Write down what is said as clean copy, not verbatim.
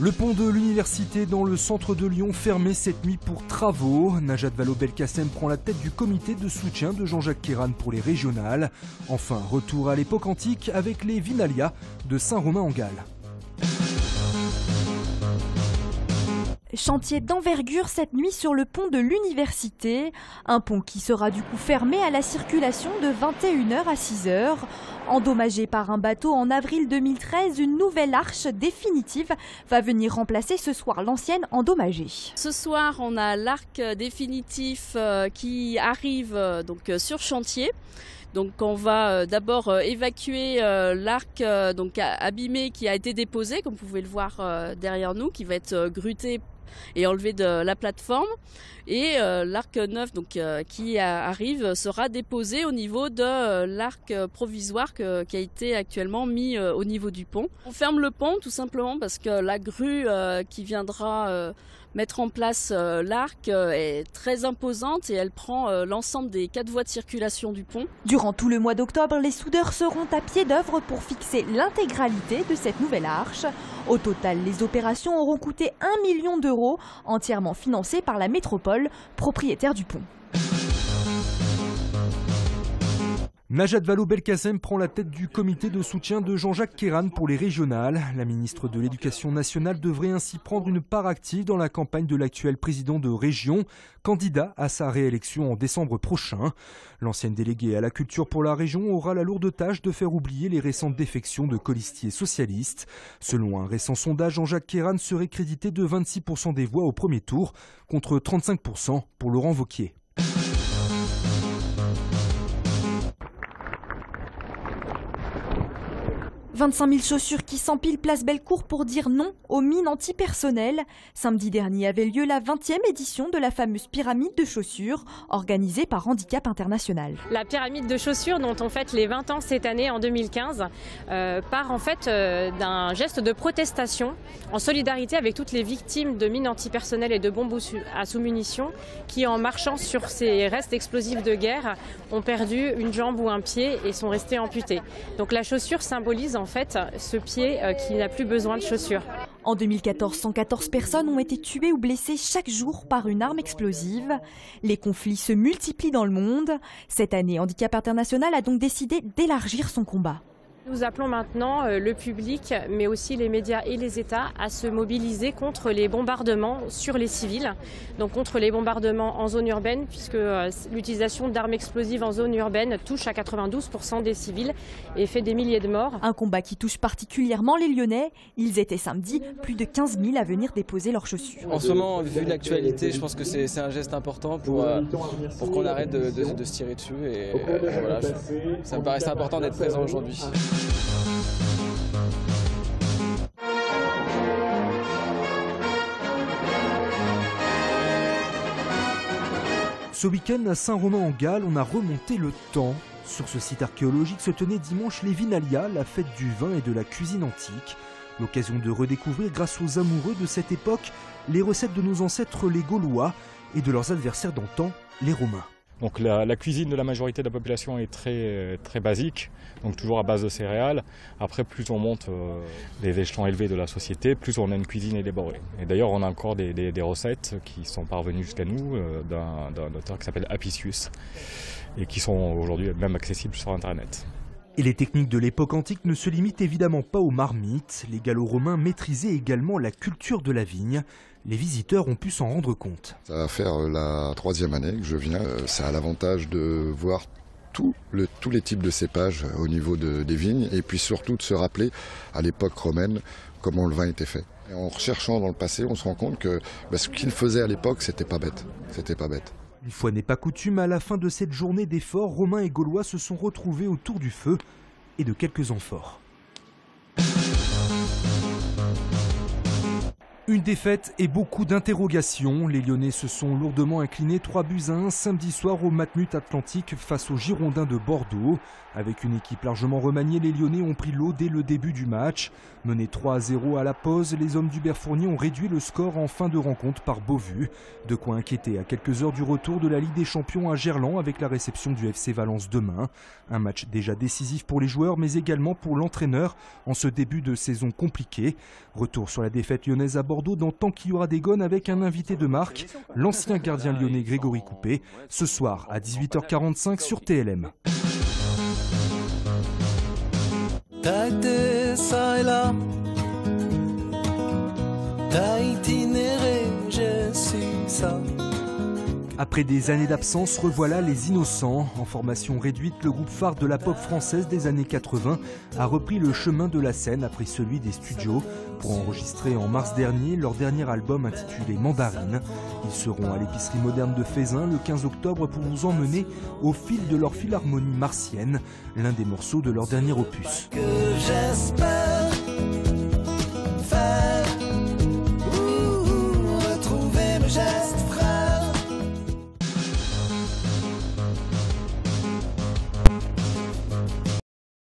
Le pont de l'université dans le centre de Lyon fermé cette nuit pour travaux. Najat Vallaud-Belkacem prend la tête du comité de soutien de Jean-Jacques Kéran pour les régionales. Enfin, retour à l'époque antique avec les Vinalia de Saint-Romain-en-Galles. Chantier d'envergure cette nuit sur le pont de l'université. Un pont qui sera du coup fermé à la circulation de 21h à 6h. Endommagé par un bateau en avril 2013, une nouvelle arche définitive va venir remplacer ce soir l'ancienne endommagée. Ce soir, on a l'arc définitif qui arrive donc sur chantier. Donc on va d'abord évacuer l'arc abîmé qui a été déposé, comme vous pouvez le voir derrière nous, qui va être gruté et enlevé de la plateforme. Et l'arc neuf qui arrive sera déposé au niveau de l'arc provisoire qui a été actuellement mis au niveau du pont. On ferme le pont tout simplement parce que la grue qui viendra mettre en place l'arc est très imposante et elle prend l'ensemble des 4 voies de circulation du pont. Durant tout le mois d'octobre, les soudeurs seront à pied d'œuvre pour fixer l'intégralité de cette nouvelle arche. Au total, les opérations auront coûté 1 million d'euros, entièrement financées par la métropole, propriétaire du pont. Najat Vallaud-Belkacem prend la tête du comité de soutien de Jean-Jacques Kéran pour les régionales. La ministre de l'Éducation nationale devrait ainsi prendre une part active dans la campagne de l'actuel président de région, candidat à sa réélection en décembre prochain. L'ancienne déléguée à la culture pour la région aura la lourde tâche de faire oublier les récentes défections de colistiers socialistes. Selon un récent sondage, Jean-Jacques Kéran serait crédité de 26% des voix au premier tour, contre 35% pour Laurent Wauquiez. 25 000 chaussures qui s'empilent place Bellecour pour dire non aux mines antipersonnelles. Samedi dernier avait lieu la 20e édition de la fameuse pyramide de chaussures organisée par Handicap International. La pyramide de chaussures dont on fête les 20 ans cette année en 2015 part en fait d'un geste de protestation en solidarité avec toutes les victimes de mines antipersonnelles et de bombes à sous-munitions qui, en marchant sur ces restes explosifs de guerre, ont perdu une jambe ou un pied et sont restés amputés. Donc la chaussure symbolise en fait ce pied qui n'a plus besoin de chaussures. En 2014, 114 personnes ont été tuées ou blessées chaque jour par une arme explosive. Les conflits se multiplient dans le monde. Cette année, Handicap International a donc décidé d'élargir son combat. Nous appelons maintenant le public, mais aussi les médias et les États, à se mobiliser contre les bombardements sur les civils, donc contre les bombardements en zone urbaine, puisque l'utilisation d'armes explosives en zone urbaine touche à 92% des civils et fait des milliers de morts. Un combat qui touche particulièrement les Lyonnais. Ils étaient samedi plus de 15 000 à venir déposer leurs chaussures. En ce moment, vu l'actualité, je pense que c'est un geste important pour qu'on arrête de se tirer dessus. Et voilà, ça me paraissait important d'être présent aujourd'hui. Ce week-end à Saint-Romain-en-Galles, on a remonté le temps. Sur ce site archéologique se tenait dimanche les Vinalia, la fête du vin et de la cuisine antique. L'occasion de redécouvrir, grâce aux amoureux de cette époque, les recettes de nos ancêtres les Gaulois et de leurs adversaires d'antan, les Romains. Donc la cuisine de la majorité de la population est très basique, donc toujours à base de céréales. Après, plus on monte les échelons élevés de la société, plus on a une cuisine élaborée. Et d'ailleurs, on a encore des recettes qui sont parvenues jusqu'à nous d'un auteur qui s'appelle Apicius et qui sont aujourd'hui même accessibles sur Internet. Et les techniques de l'époque antique ne se limitent évidemment pas aux marmites. Les Gallo-Romains maîtrisaient également la culture de la vigne. Les visiteurs ont pu s'en rendre compte. Ça va faire la 3e année que je viens. Ça a l'avantage de voir tous les types de cépages au niveau des vignes et puis surtout de se rappeler à l'époque romaine comment le vin était fait. Et en recherchant dans le passé, on se rend compte que ce qu'ils faisaient à l'époque, c'était pas bête. C'était pas bête. Une fois n'est pas coutume, à la fin de cette journée d'efforts, Romains et Gaulois se sont retrouvés autour du feu et de quelques amphores. Une défaite et beaucoup d'interrogations. Les Lyonnais se sont lourdement inclinés 3-1 samedi soir au Matmut Atlantique face aux Girondins de Bordeaux. Avec une équipe largement remaniée, les Lyonnais ont pris l'eau dès le début du match. Menés 3-0 à la pause, les hommes d'Hubert Fournier ont réduit le score en fin de rencontre par Beauvue. De quoi inquiéter à quelques heures du retour de la Ligue des Champions à Gerland avec la réception du FC Valence demain. Un match déjà décisif pour les joueurs mais également pour l'entraîneur en ce début de saison compliqué. Retour sur la défaite lyonnaise à Bordeaux dans Tant qu'il y aura des gones avec un invité de marque, l'ancien gardien lyonnais Grégory Coupé, ce soir à 18h45 sur TLM. T'as été ça et là, t'as itinéré, je suis ça. Après des années d'absence, revoilà les Innocents. En formation réduite, le groupe phare de la pop française des années 80 a repris le chemin de la scène après celui des studios pour enregistrer en mars dernier leur dernier album intitulé Mandarine. Ils seront à l'épicerie moderne de Feyzin le 15 octobre pour vous emmener au fil de leur philharmonie martienne, l'un des morceaux de leur dernier opus. Que j'espère faire